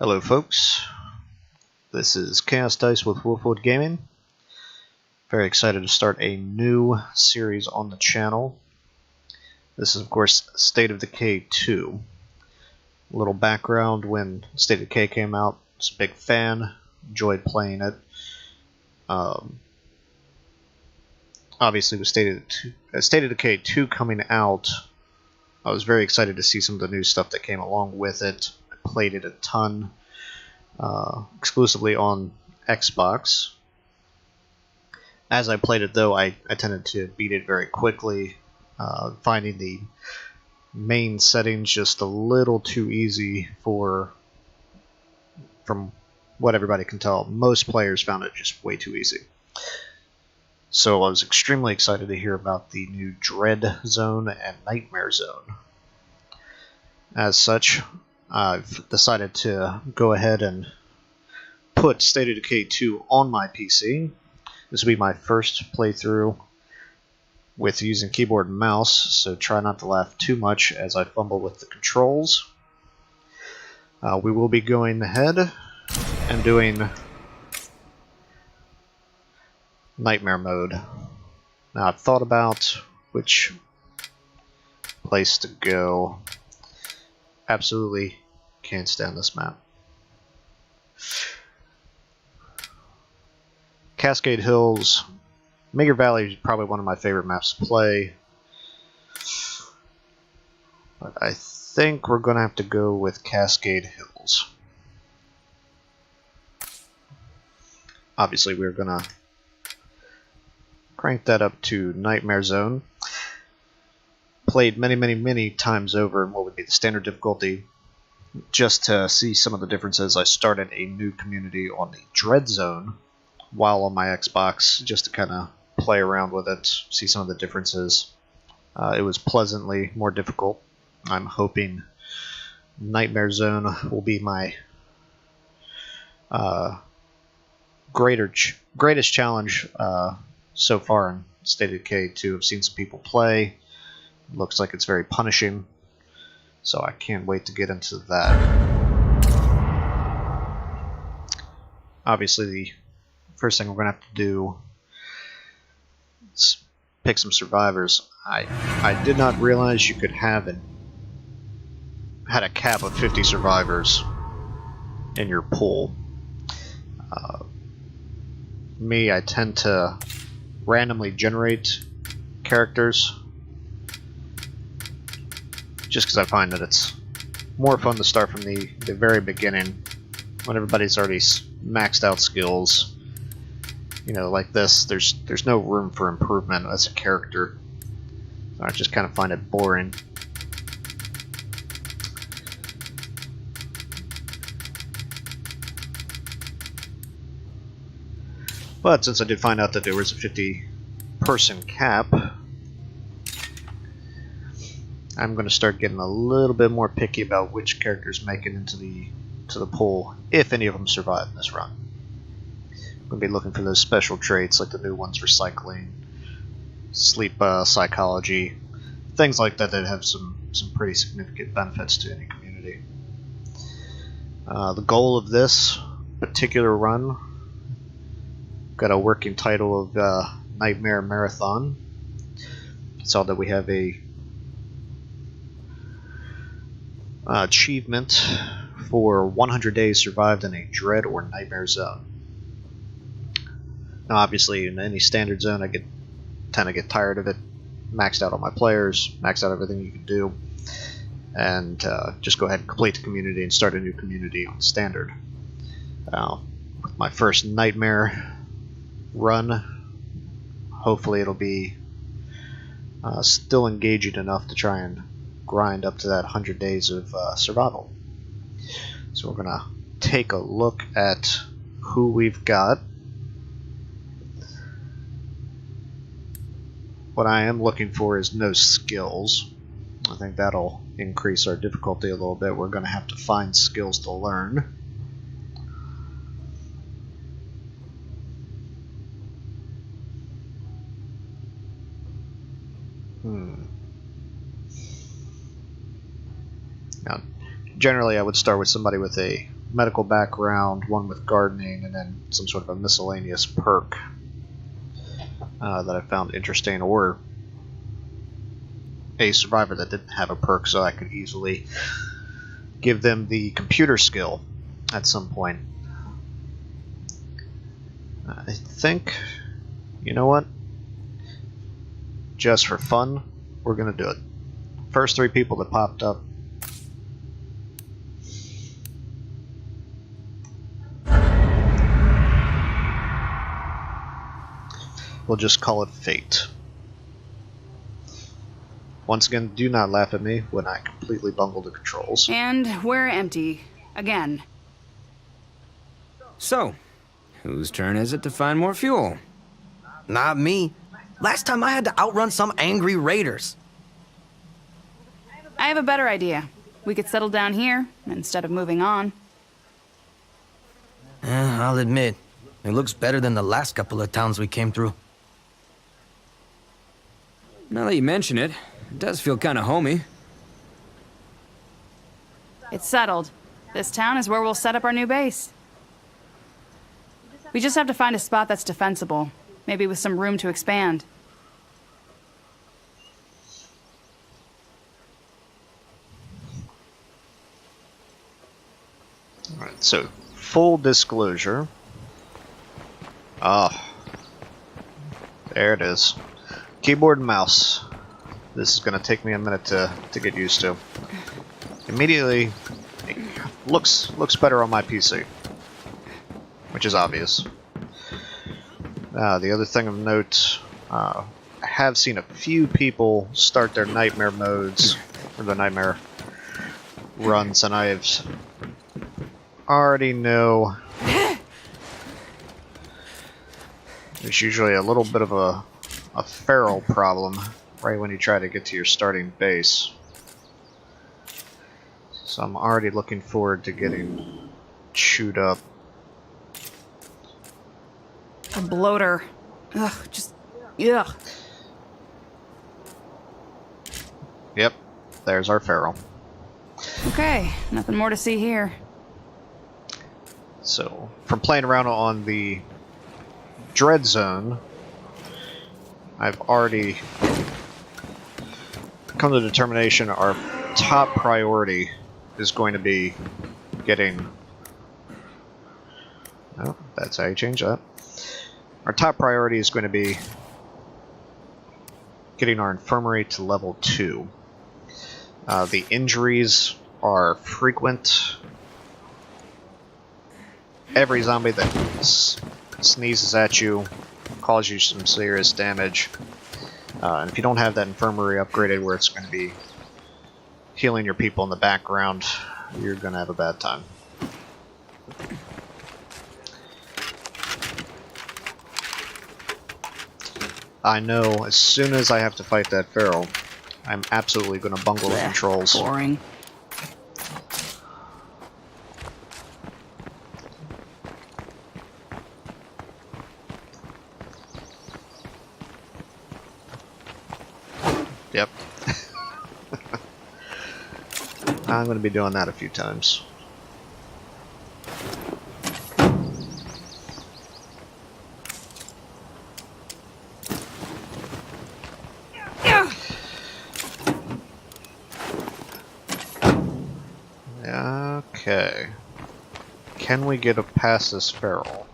Hello folks, this is Chaos Dice with Wolfwood Gaming. Very excited to start a new series on the channel. This is of course State of Decay 2. A little background: when State of Decay came out, I was a big fan, enjoyed playing it. Obviously with State of Decay 2 coming out, I was very excited to see some of the new stuff that came along with it. Played it a ton, exclusively on Xbox. As I played it though, I tended to beat it very quickly, finding the main settings just a little too easy from what everybody can tell. Most players found it just way too easy. So I was extremely excited to hear about the new Dread Zone and Nightmare Zone. As such, I've decided to go ahead and put State of Decay 2 on my PC. This will be my first playthrough with using keyboard and mouse, so try not to laugh too much as I fumble with the controls. We will be going ahead and doing Nightmare mode. Now I've thought about which place to go. Absolutely can't stand this map. Cascade Hills, Meager Valley is probably one of my favorite maps to play. But I think we're going to have to go with Cascade Hills. Obviously we're going to crank that up to Nightmare Zone. Played many times over in what would be the standard difficulty, just to see some of the differences. I started a new community on the Dread Zone while on my Xbox, just to kind of play around with it, see some of the differences. It was pleasantly more difficult. I'm hoping Nightmare Zone will be my greatest challenge so far in State of Decay 2. I've seen some people play. Looks like it's very punishing, so I can't wait to get into that. Obviously, the first thing we're going to have to do is pick some survivors. I did not realize you could had a cap of 50 survivors in your pool. I tend to randomly generate characters, just because I find that it's more fun to start from the very beginning, when everybody's already maxed out skills. You know, like this, there's no room for improvement as a character. So I just kind of find it boring. But since I did find out that there was a 50-person cap, I'm going to start getting a little bit more picky about which characters make it into the pool, if any of them survive in this run. I'm going to be looking for those special traits, like the new ones: recycling, sleep psychology, things like that have some pretty significant benefits to any community. The goal of this particular run, got a working title of Nightmare Marathon. Saw that we have a achievement for 100 days survived in a Dread or Nightmare Zone. Now obviously in any standard zone I tend to get tired of it, maxed out all my players, maxed out everything you can do, and just go ahead and complete the community and start a new community on standard. With my first Nightmare run, hopefully it'll be still engaging enough to try and grind up to that 100 days of survival. So we're gonna take a look at who we've got. What I am looking for is no skills. I think that'll increase our difficulty a little bit. We're gonna have to find skills to learn. Now, generally I would start with somebody with a medical background, one with gardening, and then some sort of a miscellaneous perk that I found interesting, or a survivor that didn't have a perk, so I could easily give them the computer skill at some point. I think, you know what? Just for fun, we're gonna do it. First 3 people that popped up. We'll just call it fate. Once again, do not laugh at me when I completely bungle the controls. And we're empty. Again. So, whose turn is it to find more fuel? Not me. Last time I had to outrun some angry raiders. I have a better idea. We could settle down here, instead of moving on. I'll admit, it looks better than the last couple of towns we came through. Now that you mention it, it does feel kind of homey. It's settled. This town is where we'll set up our new base. We just have to find a spot that's defensible, maybe with some room to expand. Alright, so full disclosure. There it is. Keyboard and mouse. This is going to take me a minute to get used to. Immediately, it looks better on my PC, which is obvious. The other thing of note, I have seen a few people start their nightmare modes, or the nightmare runs, and I already know there's usually a little bit of a feral problem right when you try to get to your starting base. So I'm already looking forward to getting chewed up. A bloater. Ugh, just... ugh. Yep, there's our feral. Okay, nothing more to see here. So, from playing around on the Dread Zone, I've already come to the determination our top priority is going to be getting... Oh, that's how you change that. Our top priority is going to be getting our infirmary to level 2. The injuries are frequent. Every zombie that sneezes at you causes you some serious damage. And if you don't have that infirmary upgraded where it's going to be healing your people in the background, you're going to have a bad time. I know as soon as I have to fight that feral, I'm absolutely going to bungle the controls. Boring. Yep. I'm going to be doing that a few times. Okay. Can we get past this feral?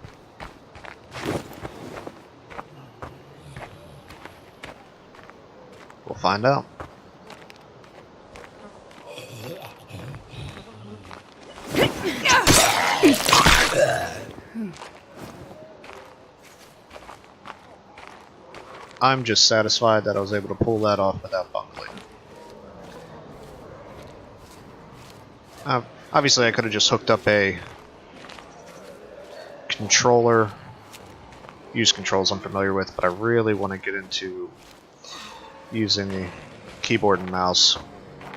We'll find out. I'm just satisfied that I was able to pull that off without bungling. Obviously, I could have just hooked up a controller. Use controls I'm familiar with, but I really want to get into using the keyboard and mouse.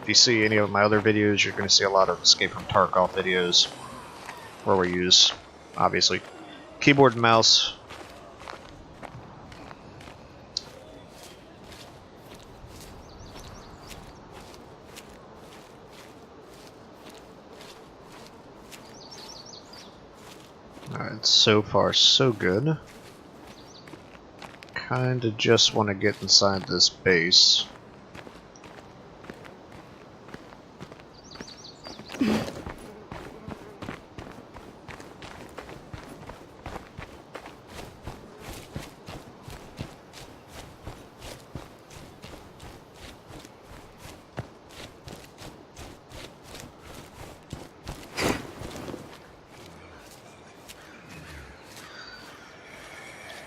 If you see any of my other videos, you're going to see a lot of Escape from Tarkov videos where we use, obviously, keyboard and mouse. Alright, so far so good. Kinda just want to get inside this base.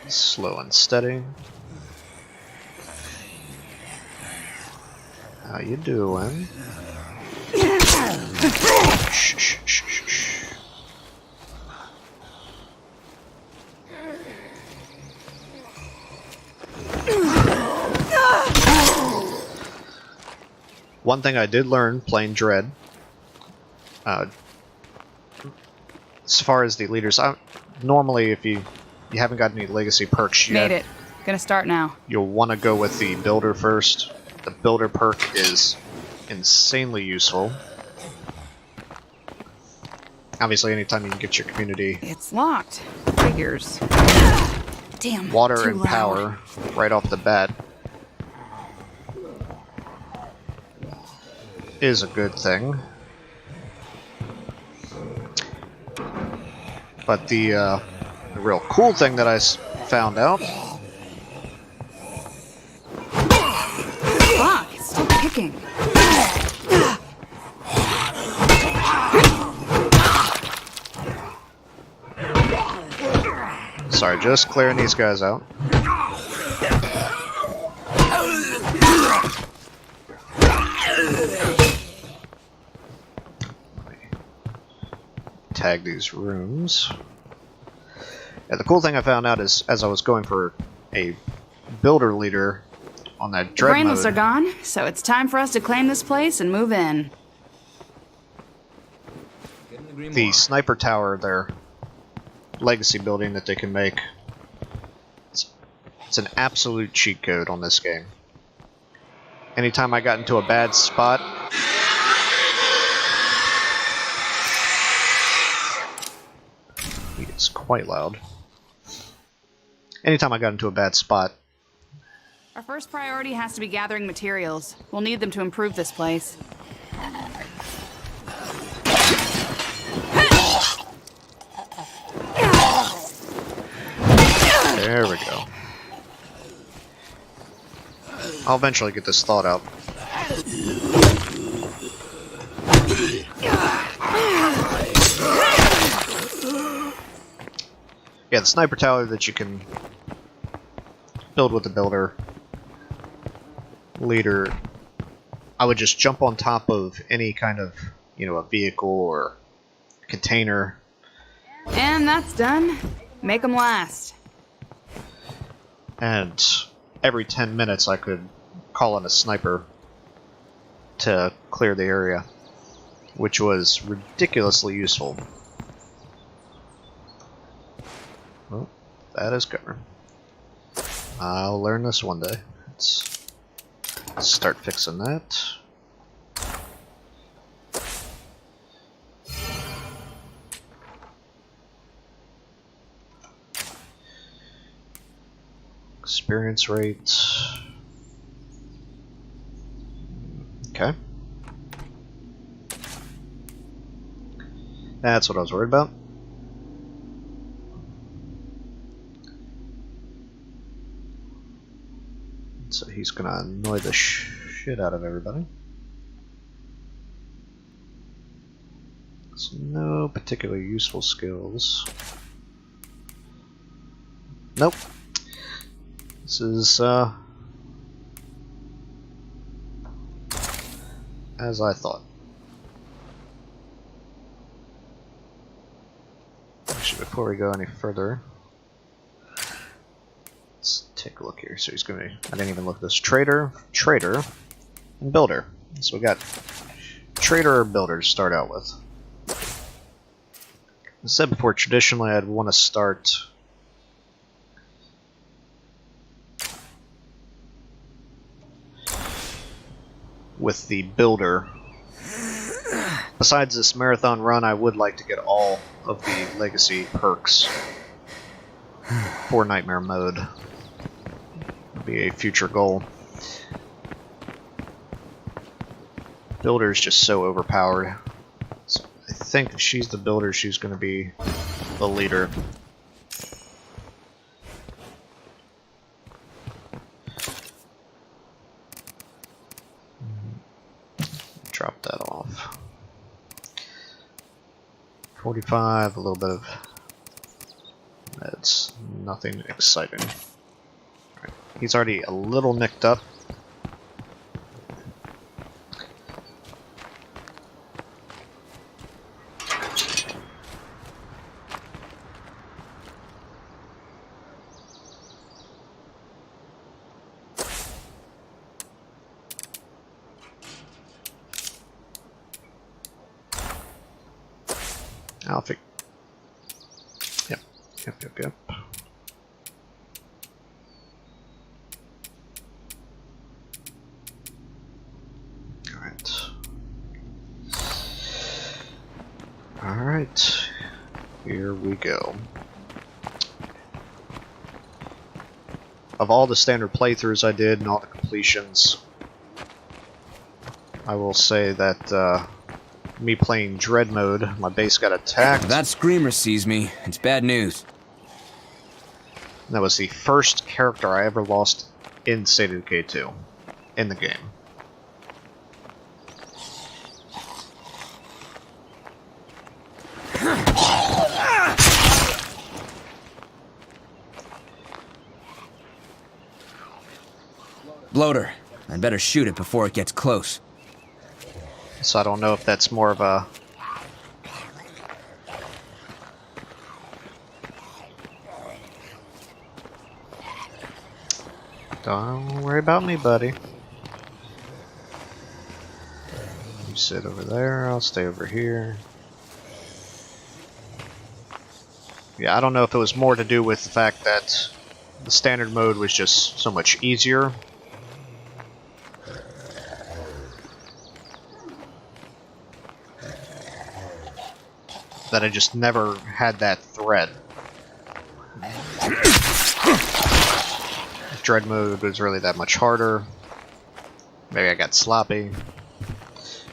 Slow and steady. How you doing? Shh, shh, shh, shh, shh. One thing I did learn playing Dread, as far as the leaders, normally if you haven't got any legacy perks yet, Made it. Gonna start now. you'll want to go with the builder first. The builder perk is insanely useful. Obviously, anytime you can get your community It's locked. Figures. Damn. water too and loud. power right off the bat is a good thing. But the real cool thing that I found out, Fuck, it's still kicking. sorry, just clearing these guys out. Tag these rooms. Yeah, the cool thing I found out is, as I was going for a builder leader on that Dread Brainless mode, are gone, so it's time for us to claim this place and move in. Couldn't agree the more. sniper tower, their legacy building that they can make, it's an absolute cheat code on this game. Anytime I got into a bad spot, it's quite loud. Anytime I got into a bad spot, Our first priority has to be gathering materials. We'll need them to improve this place. there we go. I'll eventually get this thought out. Yeah, the sniper tower that you can build with the builder leader, I would just jump on top of any kind of, a vehicle or container. And that's done. Make them last. And every 10 minutes I could call on a sniper to clear the area, which was ridiculously useful. Well, that is covered. I'll learn this one day. Let's start fixing that. Experience rate. Okay. That's what I was worried about. So he's gonna annoy the shit out of everybody. So no particularly useful skills. Nope. This is as I thought. Actually, before we go any further, let's take a look here. So he's going to be, I didn't even look at this, trader, and builder. So we got trader or builder to start out with. I said before, traditionally I'd want to start with the builder, besides this marathon run, I would like to get all of the legacy perks for Nightmare mode. That'll be a future goal. Builder is just so overpowered. So I think if she's the builder, she's going to be the leader. Drop that off. 45, a little bit of meds. Nothing exciting. Right. He's already a little nicked up. Alpha. Yep. Yep. Alright. Here we go. Of all the standard playthroughs I did and all the completions, I will say that me playing Dread mode, my base got attacked. If that screamer sees me, it's bad news. That was the first character I ever lost in State of Decay 2 in the game. Bloater. I'd better shoot it before it gets close. So I don't know if that's more of a... Don't worry about me, buddy. You sit over there, I'll stay over here. Yeah, I don't know if it was more to do with the fact that the standard mode was just so much easier. That I just never had that thread. Dread mode was really that much harder. Maybe I got sloppy.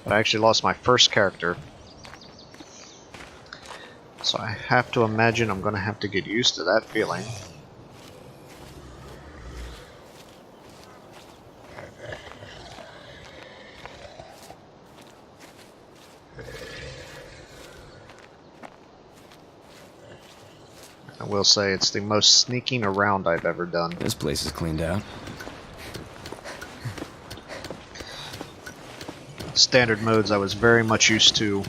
But I actually lost my first character. So I have to imagine I'm going to have to get used to that feeling. I will say it's the most sneaking around I've ever done. This place is cleaned out. Standard modes I was very much used to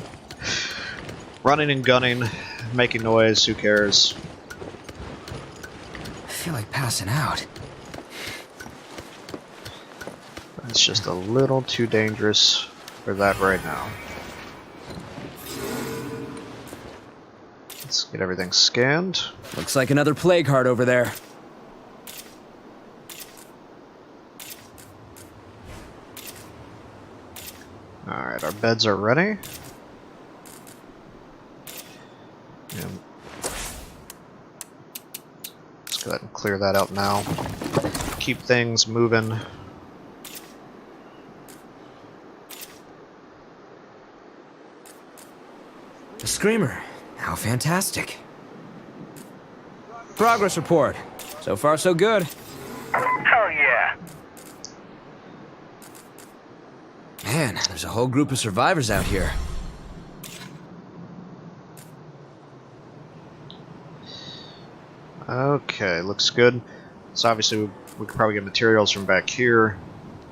running and gunning, making noise, who cares. I feel like passing out. It's just a little too dangerous for that right now. Let's get everything scanned. Looks like another plague heart over there. Alright, our beds are ready. And let's go ahead and clear that out now. Keep things moving. A screamer. How fantastic. Progress report. So far, so good. Hell yeah. Man, there's a whole group of survivors out here. Okay, looks good. So obviously we could probably get materials from back here.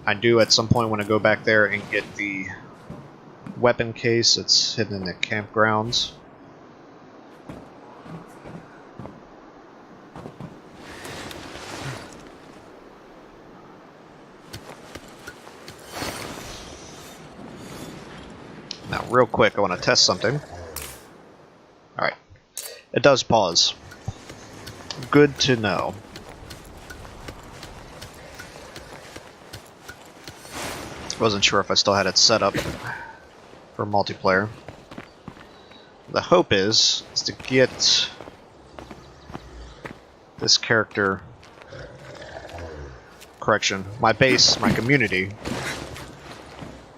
I do at some point want to go back there and get the weapon case that's hidden in the campgrounds. Now, real quick, I want to test something. Alright. It does pause. Good to know. Wasn't sure if I still had it set up for multiplayer. The hope is to get this character, correction, my base, my community,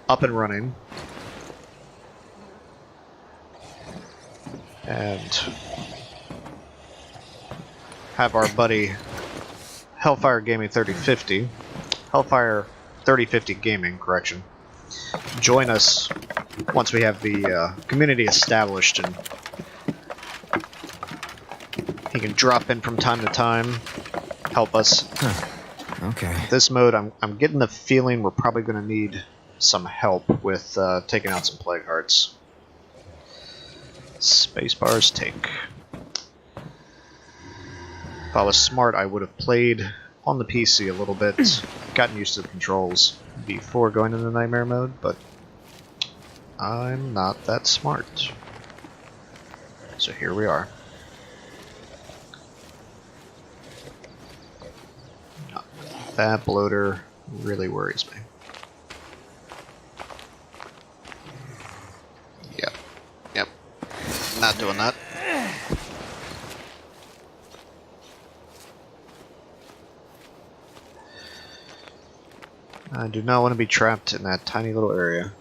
up and running. And have our buddy Hellfire Gaming 3050, Hellfire 3050 Gaming, correction, join us once we have the community established, and he can drop in from time to time, help us. Okay. This mode, I'm getting the feeling we're probably going to need some help with taking out some plague hearts. Spacebar's take. If I was smart, I would have played on the PC a little bit, gotten used to the controls before going into nightmare mode, but I'm not that smart. So here we are. That bloater really worries me. Yep. Not doing that. I do not want to be trapped in that tiny little area.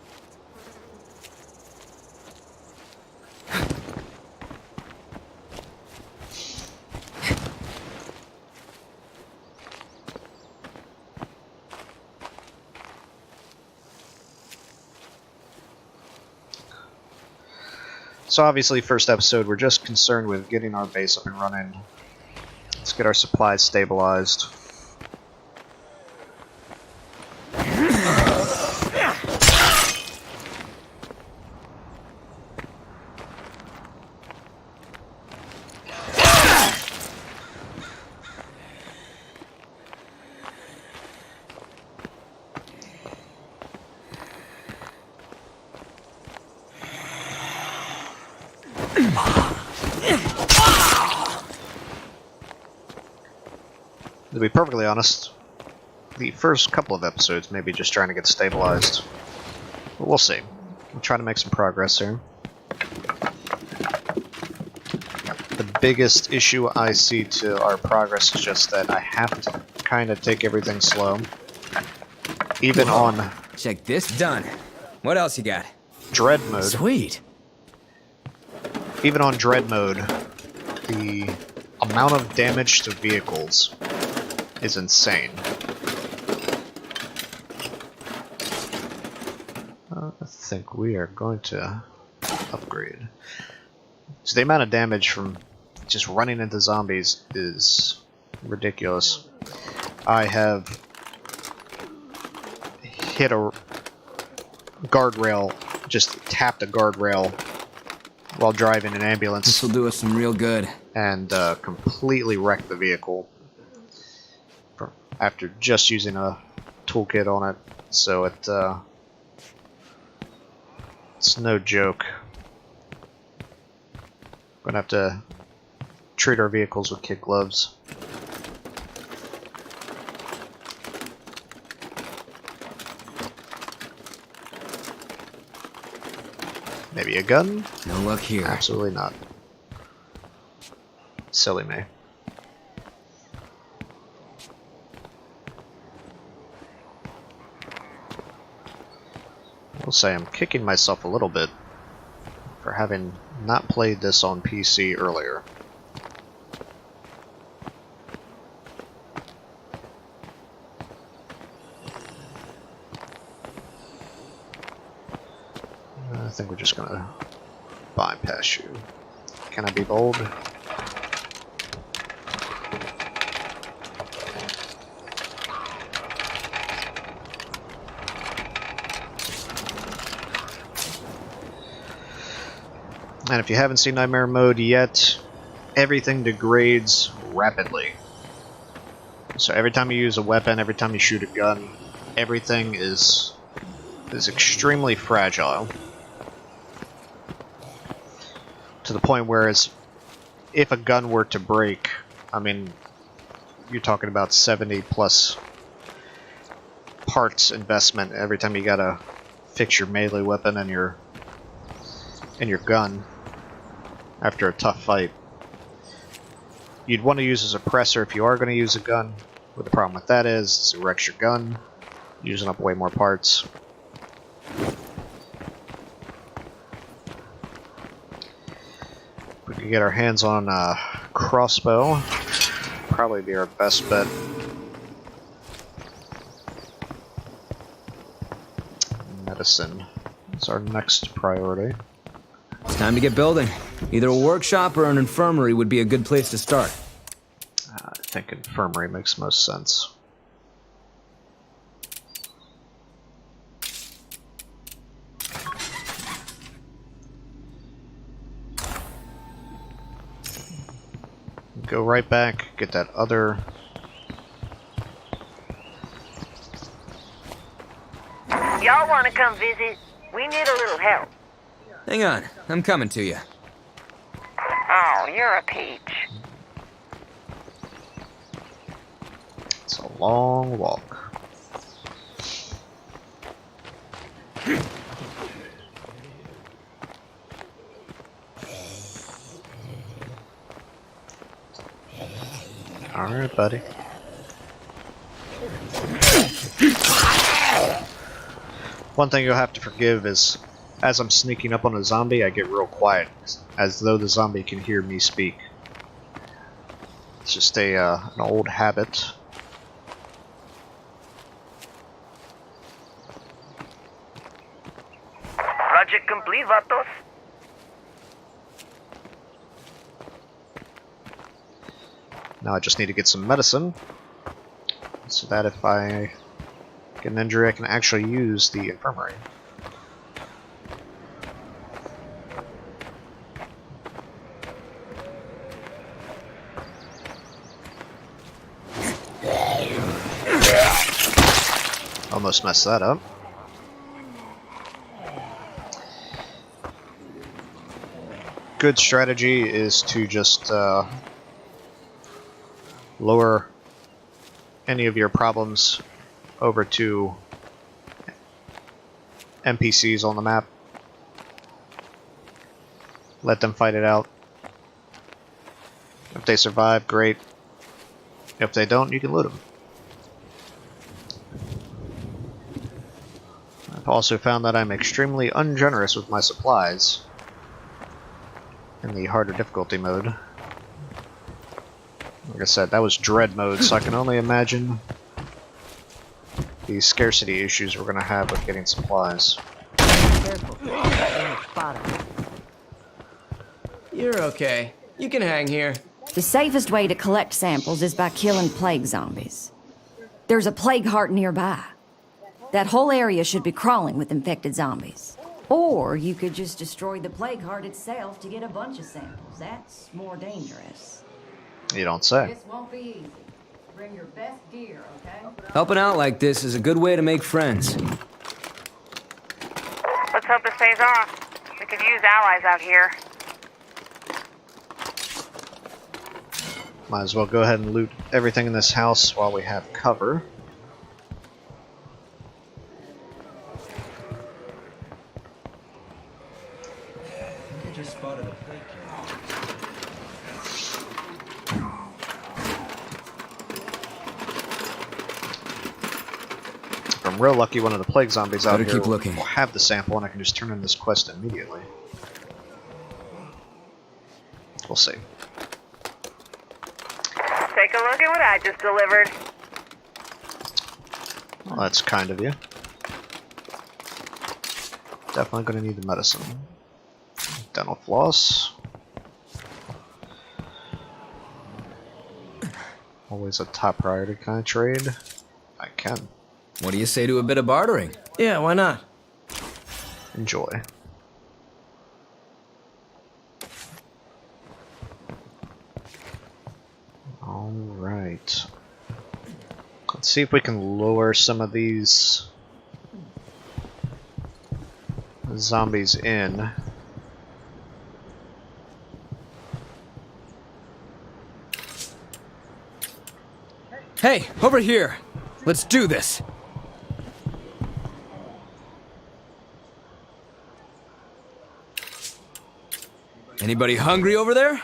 So obviously, first episode, we're just concerned with getting our base up and running. Let's get our supplies stabilized. To be perfectly honest, the first couple of episodes may be just trying to get stabilized. But we'll see. We'll try to make some progress here. The biggest issue I see to our progress is just that I have to kind of take everything slow. Even on Check this. Done. What else you got? Dread mode. Sweet. Even on Dread mode, the amount of damage to vehicles is insane. I think we are going to upgrade. So the amount of damage from just running into zombies is ridiculous. I have hit a guardrail, just tapped a guardrail while driving an ambulance. This will do us some real good. And completely wrecked the vehicle after just using a toolkit on it. So it's no joke. We're gonna have to treat our vehicles with kid gloves. Maybe a gun? No luck here. Absolutely not. Silly me. I will say I'm kicking myself a little bit for having not played this on PC earlier. I think we're just gonna bypass you. Can I be bold? And if you haven't seen Nightmare Mode yet, everything degrades rapidly. So every time you use a weapon, every time you shoot a gun, everything is extremely fragile. To the point where if a gun were to break, I mean, you're talking about 70 plus parts investment every time you gotta fix your melee weapon and your and your gun after a tough fight. You'd want to use a suppressor if you are going to use a gun. But the problem with that is it wrecks your gun, using up way more parts. We could get our hands on a crossbow. Probably be our best bet. Medicine is our next priority. It's time to get building. Either a workshop or an infirmary would be a good place to start. I think infirmary makes most sense. Go right back, get that other... Y'all want to come visit? We need a little help. Hang on, I'm coming to you. Oh, you're a peach. It's a long walk. Alright, buddy. One thing you'll have to forgive is, as I'm sneaking up on a zombie, I get real quiet, as though the zombie can hear me speak. It's just an old habit. Project complete, vatos. Now I just need to get some medicine, so that if I get an injury, I can actually use the infirmary. Almost messed that up. Good strategy is to just lower any of your problems over to NPCs on the map. Let them fight it out. If they survive, great. If they don't, you can loot them. I've also found that I'm extremely ungenerous with my supplies in the harder difficulty mode. Like I said, that was dread mode, so I can only imagine the scarcity issues we're going to have with getting supplies. You're okay. You can hang here. The safest way to collect samples is by killing plague zombies. There's a plague heart nearby. That whole area should be crawling with infected zombies. Or you could just destroy the plague heart itself to get a bunch of samples. That's more dangerous. You don't say. This won't be easy. Bring your best gear, okay? Helping out like this is a good way to make friends. Let's hope this pays off. We could use allies out here. Might as well go ahead and loot everything in this house while we have cover. If I'm real lucky, one of the plague zombies out Better here keep looking. will have the sample and I can just turn in this quest immediately. We'll see. Take a look at what I just delivered. Well, that's kind of you. Definitely gonna need the medicine. Dental floss. Always a top priority kind of trade. I can. What do you say to a bit of bartering? Yeah, why not? Enjoy. Alright. Let's see if we can lower some of these zombies in. Hey, over here! Let's do this! Anybody hungry over there?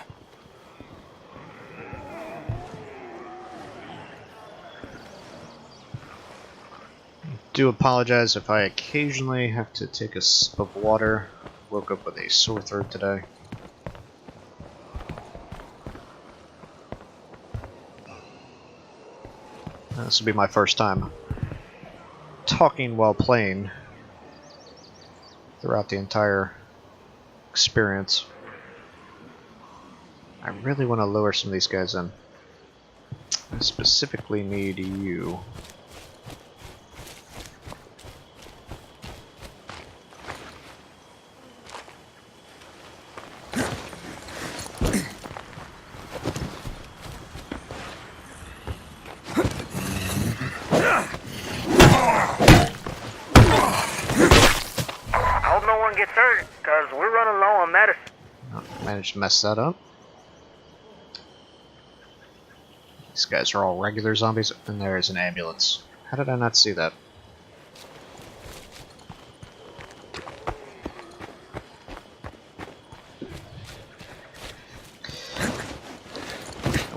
Do apologize if I occasionally have to take a sip of water. Woke up with a sore throat today. This will be my first time talking while playing throughout the entire experience. I really want to lure some of these guys in. I specifically need you. Hope no one gets hurt, because we're running low on medicine. Oh, managed to mess that up. These guys are all regular zombies, and there is an ambulance. How did I not see that?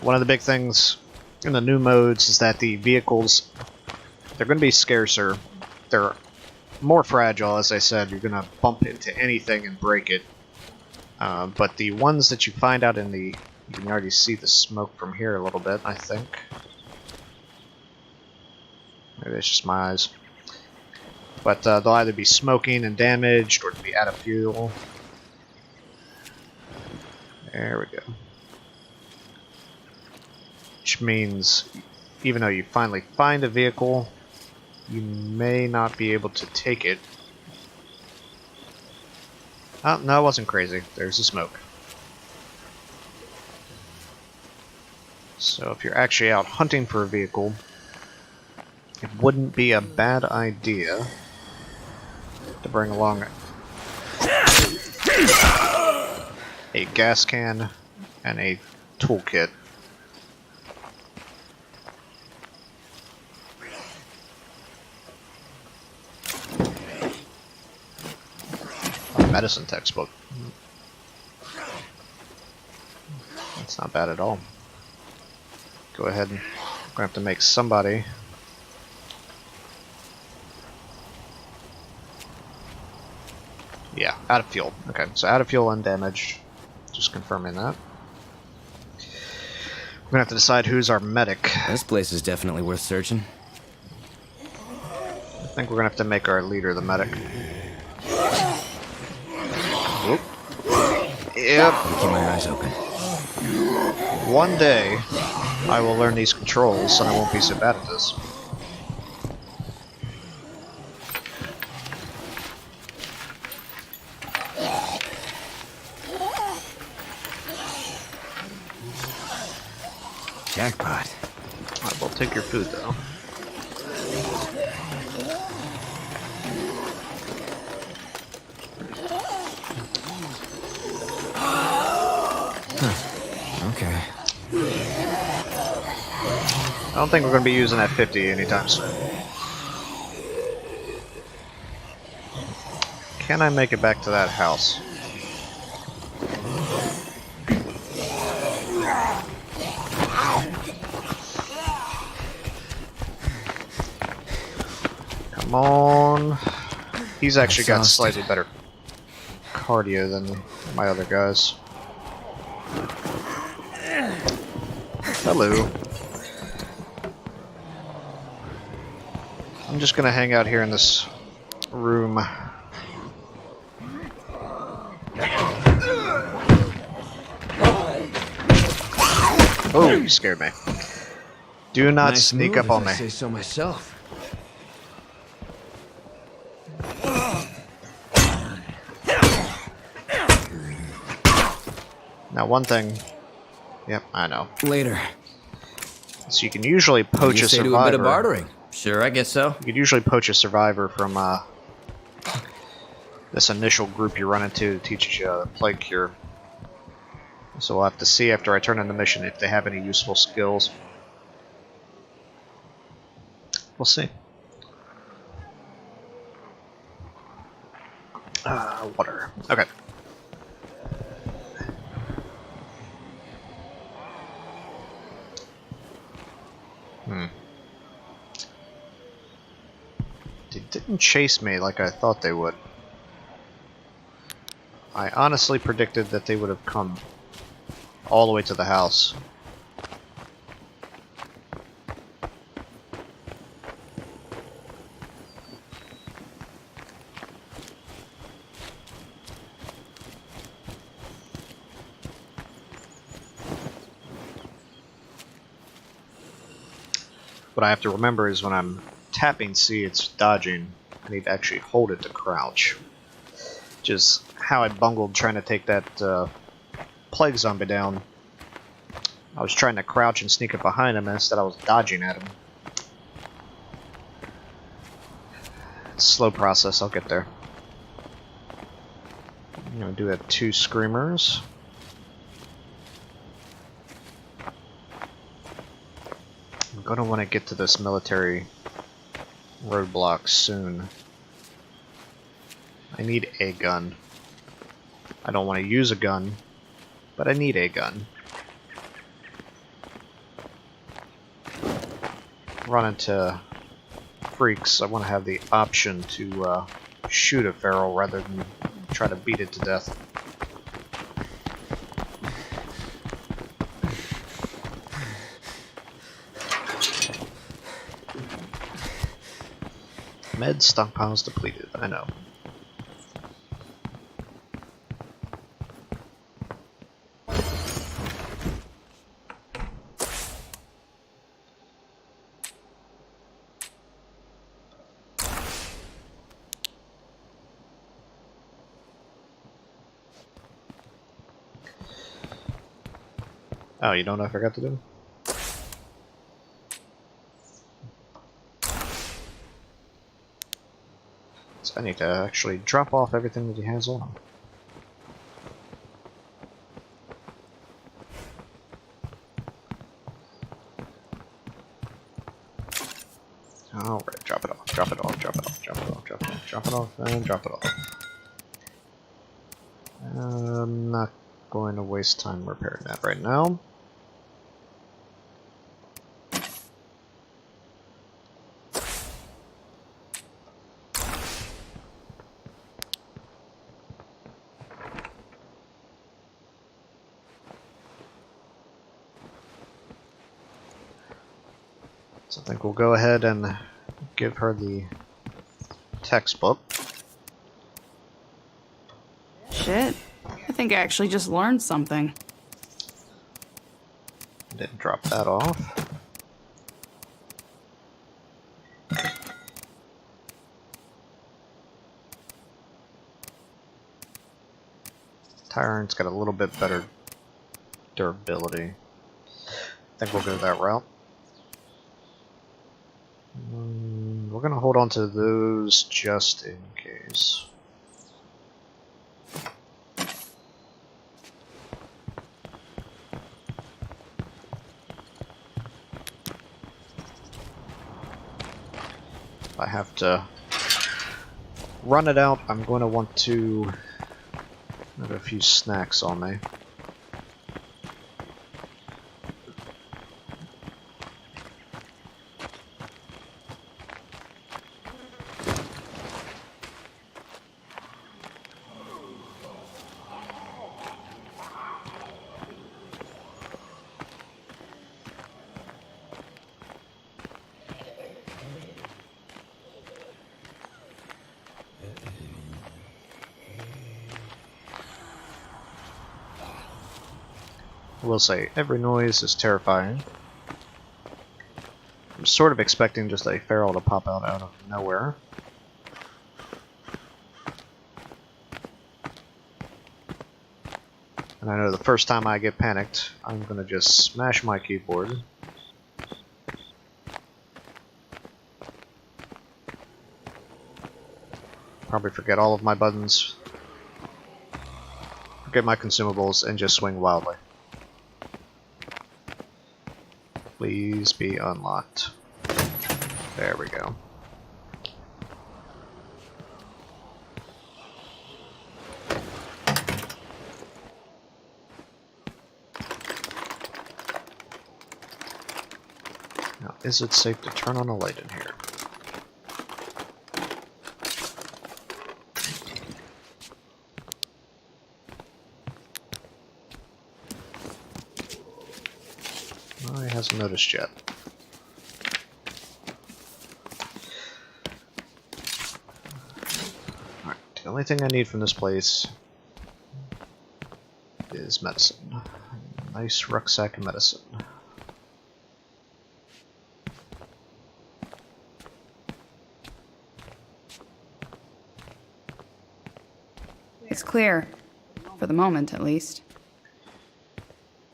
One of the big things in the new modes is that the vehicles, they're going to be scarcer. They're more fragile, as I said. You're going to bump into anything and break it. But the ones that you find out in the... You can already see the smoke from here a little bit, I think. Maybe it's just my eyes. But they'll either be smoking and damaged, or be out of fuel. There we go. Which means, even though you finally find a vehicle, you may not be able to take it. Oh, no, it wasn't crazy. There's the smoke. So if you're actually out hunting for a vehicle, it wouldn't be a bad idea to bring along a gas can and a toolkit. A medicine textbook. That's not bad at all. Go ahead and I'm gonna have to make somebody. Yeah, out of fuel. Okay, so out of fuel and damaged. Just confirming that. We're gonna have to decide who's our medic. This place is definitely worth searching. I think we're gonna have to make our leader the medic. Oop. Yep. Keep my eyes open. One day, I will learn these controls and I won't be so bad at this. Jackpot. I will take your food though. Okay. I don't think we're going to be using that 50 anytime soon. Can I make it back to that house? Come on. He's actually got slightly better cardio than my other guys. Hello. I'm just gonna hang out here in this room. Oh, you scared me. Do not sneak up on me. I say so myself. Now, one thing. Yep, I know. Later. So you can usually poach You a say do a bit survivor. of bartering. Sure, I guess so. You could usually poach a survivor from this initial group you run into that teaches you a plague cure. So we'll have to see after I turn in the mission if they have any useful skills. We'll see. Water. Okay. didn't chase me like I thought they would. I honestly predicted that they would have come all the way to the house. What I have to remember is when I'm tapping C, it's dodging. I need to actually hold it to crouch. Which is how I bungled trying to take that plague zombie down. I was trying to crouch and sneak up behind him, and instead I was dodging at him. It's a slow process, I'll get there. I'm gonna do that 2 screamers. I'm gonna want to get to this military roadblock soon. I need a gun. I don't want to use a gun, but I need a gun. Run into freaks, I want to have the option to shoot a feral rather than try to beat it to death. Med stockpiles depleted, I know. Oh, you know what I forgot to do? So I need to actually drop off everything that he has on. Alright, drop it off, drop it off, drop it off, drop it off, drop it off, drop it off, and drop it off. I'm not going to waste time repairing that right now. So I think we'll go ahead and give her the textbook. Shit. I think I actually just learned something. Didn't drop that off. Tire iron's got a little bit better durability. I think we'll go that route. We're gonna hold on to those just in case. If I have to run it out, I'm going to want to have a few snacks on me. I will say, every noise is terrifying. I'm sort of expecting just a feral to pop out of nowhere. And I know the first time I get panicked, I'm gonna just smash my keyboard. Probably forget all of my buttons, forget my consumables, and just swing wildly. Please be unlocked. There we go. Now, is it safe to turn on a light in here? Oh, he hasn't noticed yet. Alright, the only thing I need from this place is medicine. Nice rucksack of medicine. It's clear. For the moment, at least.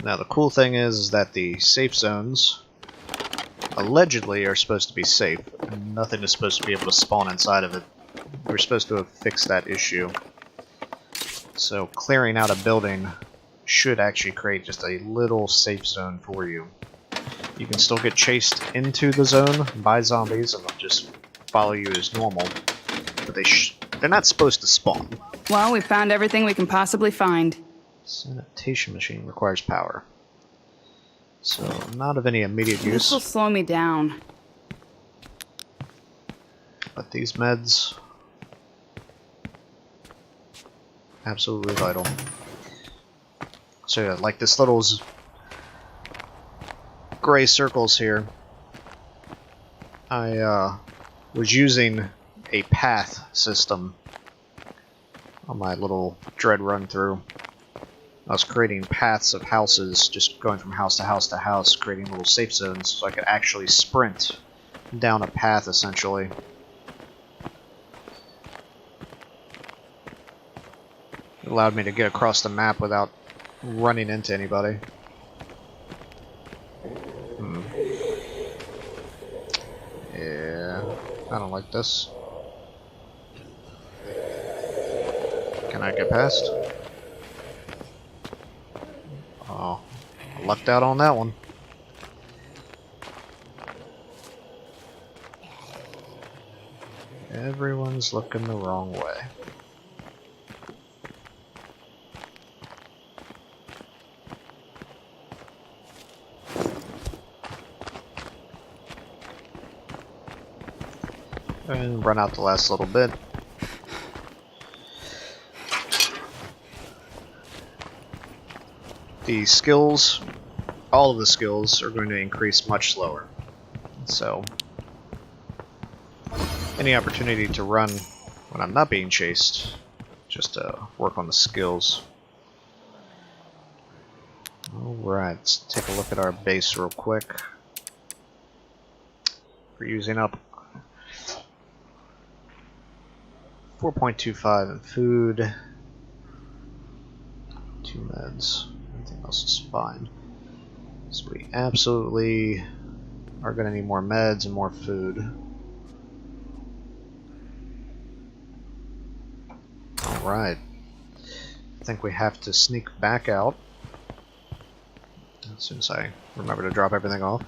Now the cool thing is that the safe zones allegedly are supposed to be safe. Nothing is supposed to be able to spawn inside of it. We're supposed to have fixed that issue. So clearing out a building should actually create just a little safe zone for you. You can still get chased into the zone by zombies and they'll just follow you as normal. But they're not supposed to spawn. Well, we found everything we can possibly find. Sanitation machine requires power. So, not of any immediate This will use. slow me down. But these meds... absolutely vital. So yeah, like this little gray circles here. I was using a path system on my little dread run through. I was creating paths of houses, just going from house to house to house, creating little safe zones so I could actually sprint down a path essentially. It allowed me to get across the map without running into anybody. Yeah, I don't like this. Can I get past? Oh, I lucked out on that one. Everyone's looking the wrong way. And run out the last little bit. The skills, all of the skills, are going to increase much slower. So, any opportunity to run when I'm not being chased, just to work on the skills. Alright, let's take a look at our base real quick. We're using up 4.25 in food, 2 meds, everything else is fine. So we absolutely are going to need more meds and more food. Alright, I think we have to sneak back out as soon as I remember to drop everything off.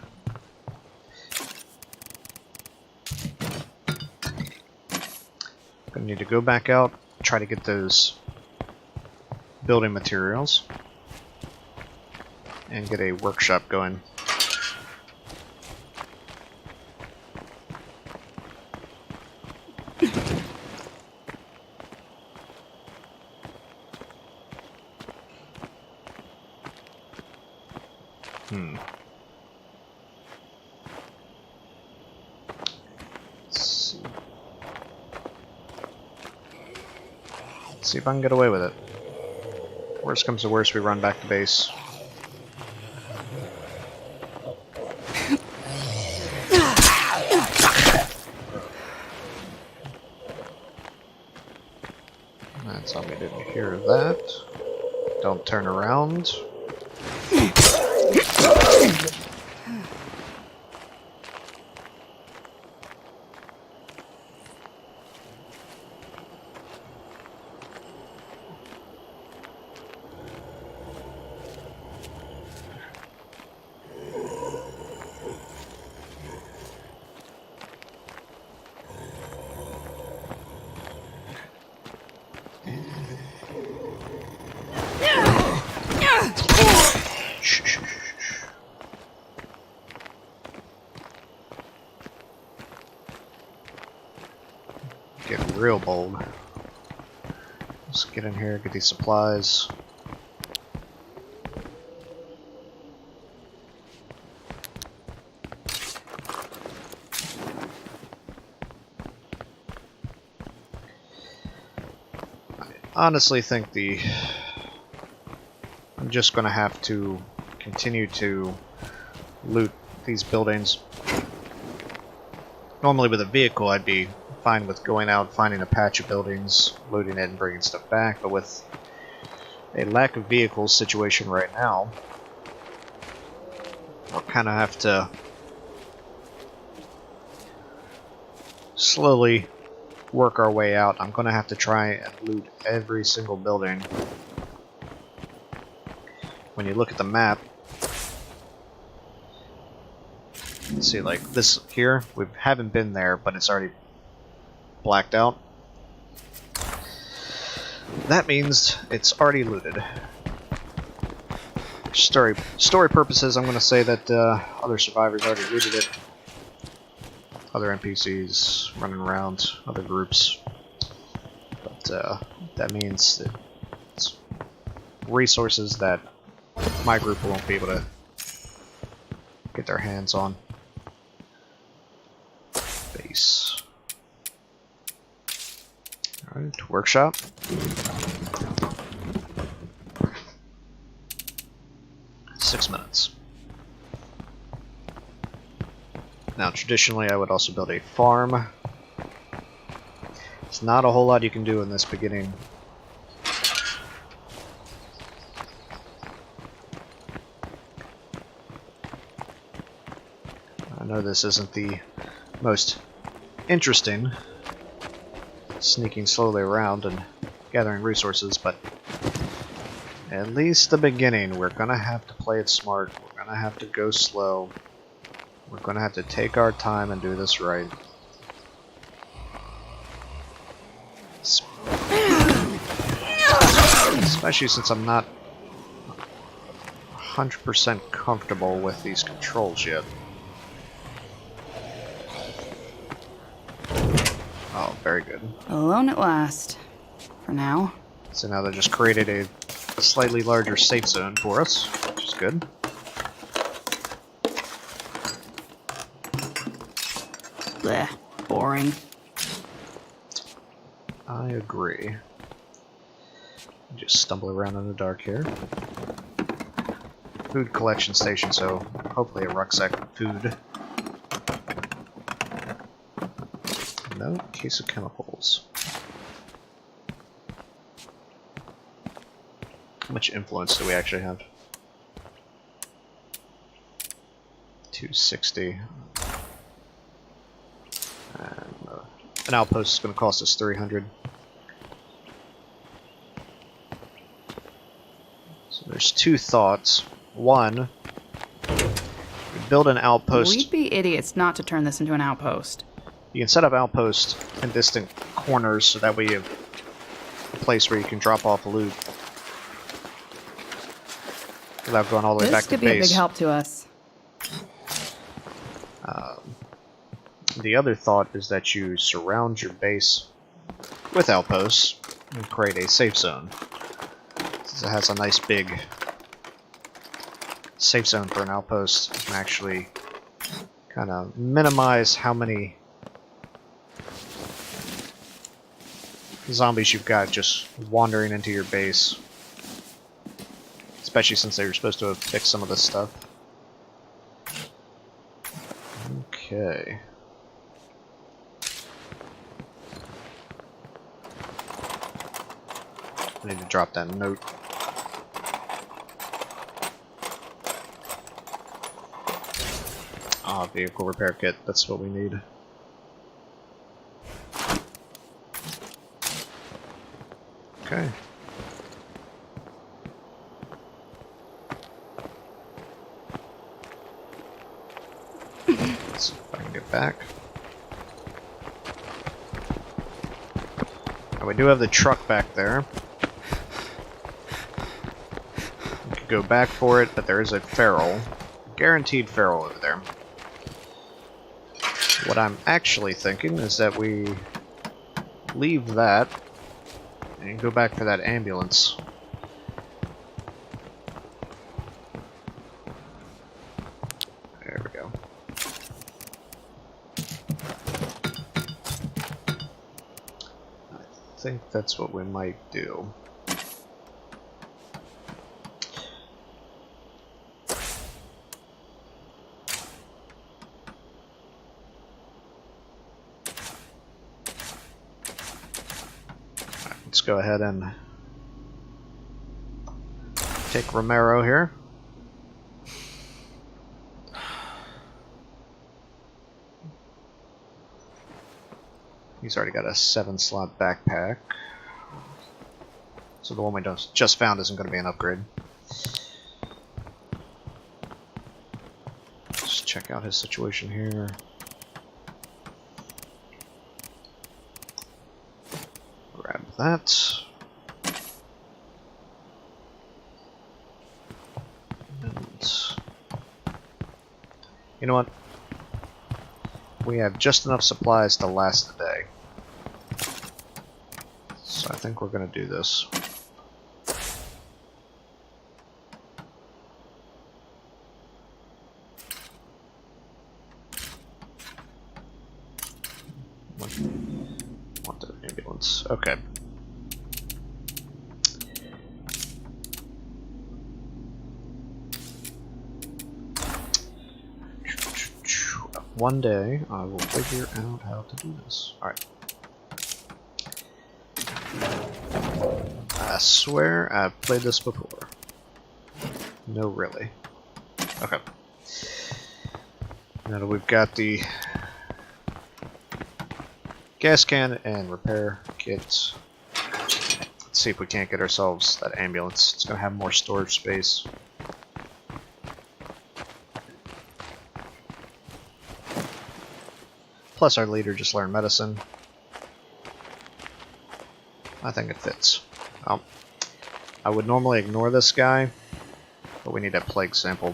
Gonna need to go back out, try to get those building materials, and get a workshop going. See if I can get away with it. Worst comes to worst, we run back to base. That zombie didn't hear that. Don't turn around. Get real bold. Let's get in here, get these supplies. honestly think I'm just gonna have to continue to loot these buildings. Normally with a vehicle I'd be fine with going out, finding a patch of buildings, looting it and bringing stuff back, but with a lack of vehicles situation right now, I'll kind of have to slowly work our way out. I'm going to have to try and loot every single building. When you look at the map, you see like this here, we haven't been there, but it's already blacked out. That means it's already looted. Story purposes, I'm going to say that other survivors already looted it. Other NPCs running around, other groups. But that means that it's resources that my group won't be able to get their hands on. Base. Alright, workshop. Six minutes. Now, traditionally, I would also build a farm. There's not a whole lot you can do in this beginning. I know this isn't the most interesting, sneaking slowly around and gathering resources, but at least the beginning, we're gonna have to play it smart. We're gonna have to go slow. We're gonna have to take our time and do this right. Especially since I'm not 100% comfortable with these controls yet. Oh, very good. Alone at last. For now. So now they just created a slightly larger safe zone for us, which is good. Blech. Boring. I agree. Just stumble around in the dark here. Food collection station, so hopefully a rucksack of food. No case of chemicals. How much influence do we actually have? 260. And an outpost is going to cost us 300. So there's two thoughts. One, we build an outpost. We'd be idiots not to turn this into an outpost. You can set up outposts in distant corners so that way you have a place where you can drop off loot without going all the way back This to could be a base. big help to us. The other thought is that you surround your base with outposts and create a safe zone. Since it has a nice big safe zone for an outpost, you can actually kind of minimize how many zombies you've got just wandering into your base. Especially since they were supposed to have fixed some of this stuff. Okay. I need to drop that note. Ah, vehicle repair kit. That's what we need. Okay. Let's see if I can get back. And we do have the truck back there. We could go back for it, but there is a feral. Guaranteed feral over there. What I'm actually thinking is that we leave that and go back for that ambulance. There we go. I think that's what we might do. Let's go ahead and take Romero here. He's already got a 7-slot backpack. So the one we just found isn't going to be an upgrade. Let's check out his situation here. Grab that. And you know what? We have just enough supplies to last the day. So I think we're going to do this. Want the ambulance. Okay. One day I will figure out how to do this. Alright. I swear I've played this before. No, really. Okay. Now that we've got the gas can and repair kit, let's see if we can't get ourselves that ambulance. It's gonna have more storage space. Plus our leader just learned medicine. I think it fits. I would normally ignore this guy, but we need a plague sample.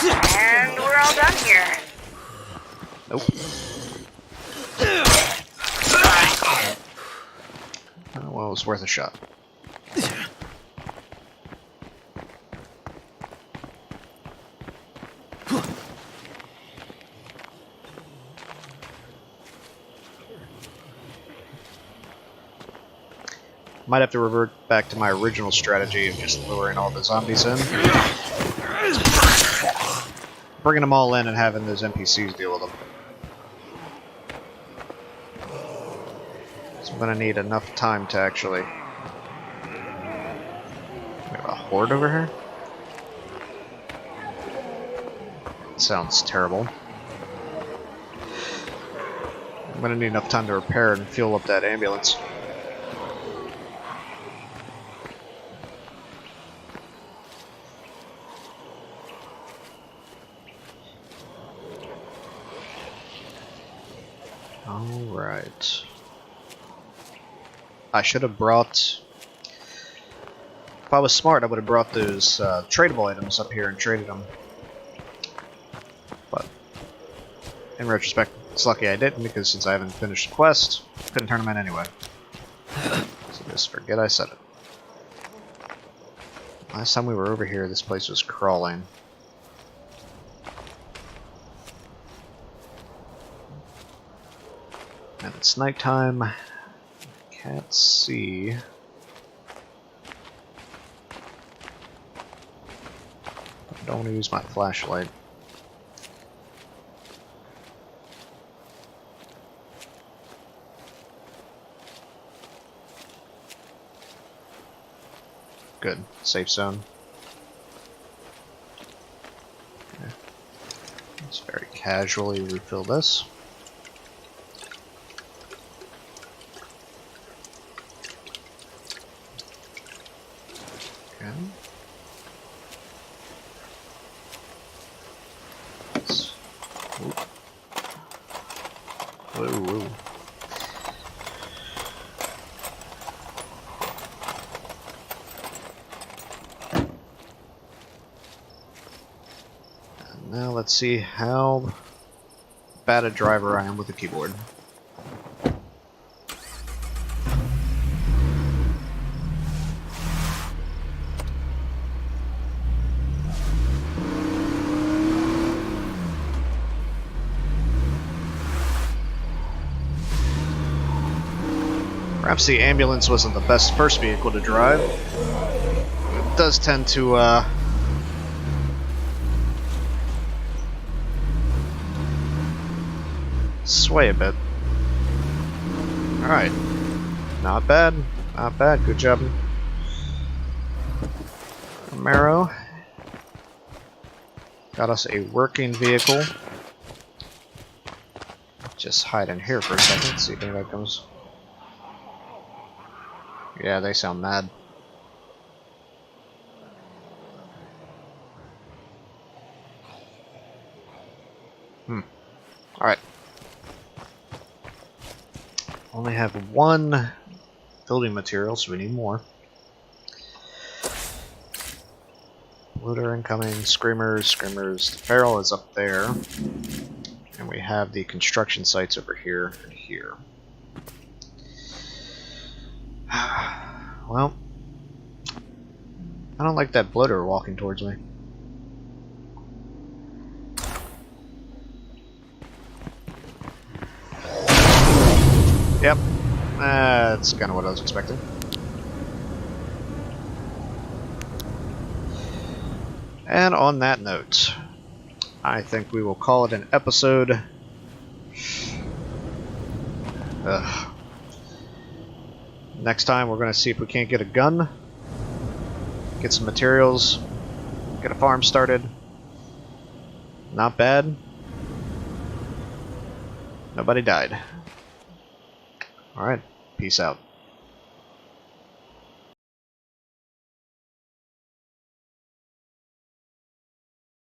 And we're all done here. Nope. Oh, well, it was worth a shot. Might have to revert back to my original strategy of just luring all the zombies in. Bringing them all in and having those NPCs deal with them. So I'm gonna need enough time to actually... We have a horde over here? Sounds terrible. I'm gonna need enough time to repair and fuel up that ambulance. Alright. I should have brought... If I was smart, I would have brought those tradable items up here and traded them. But, in retrospect, it's lucky I didn't, because since I haven't finished the quest, couldn't turn them in anyway. So just forget I said it. Last time we were over here, this place was crawling. And it's nighttime. Can't see. I don't want to use my flashlight. Good. Safe zone. Okay. Let's very casually refill this. Okay. Whoa, whoa. And now let's see how bad a driver I am with the keyboard. Perhaps the ambulance wasn't the best first vehicle to drive. It does tend to, sway a bit. Alright. Not bad. Not bad. Good job, Romero. Got us a working vehicle. Just hide in here for a second, see if anybody comes. Yeah, they sound mad. Alright. Only have one building material, so we need more. Looter incoming, screamers. The barrel is up there. And we have the construction sites over here and here. Well, I don't like that bloater walking towards me. Yep, that's kind of what I was expecting. And on that note, I think we will call it an episode. Next time we're going to see if we can't get a gun, get some materials, get a farm started. Not bad. Nobody died. Alright, peace out.